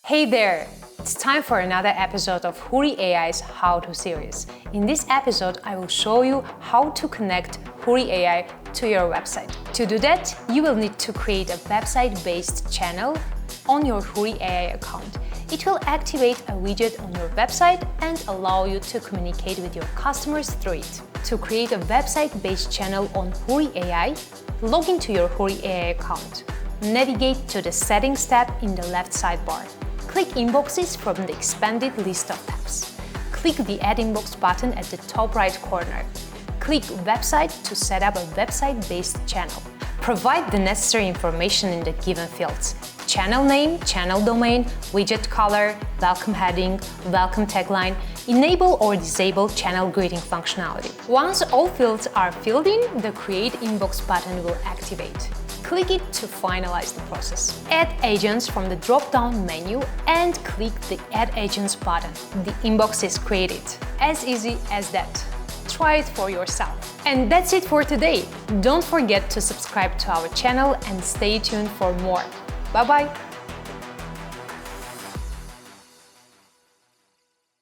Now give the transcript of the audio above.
Hey there! It's time for another episode of Hoory AI's How To series. In this episode, I will show you how to connect Hoory AI to your website. To do that, you will need to create a website-based channel on your Hoory AI account. It will activate a widget on your website and allow you to communicate with your customers through it. To create a website-based channel on Hoory AI, log into your Hoory AI account. Navigate to the Settings tab in the left sidebar. Click Inboxes from the expanded list of tabs. Click the Add Inbox button at the top right corner. Click Website to set up a website-based channel. Provide the necessary information in the given fields: channel name, channel domain, widget color, welcome heading, welcome tagline. Enable or disable channel greeting functionality. Once all fields are filled in, the Create Inbox button will activate. Click it to finalize the process. Add agents from the drop-down menu and click the Add Agents button. The inbox is created. As easy as that. Try it for yourself. And that's it for today. Don't forget to subscribe to our channel and stay tuned for more. Bye-bye!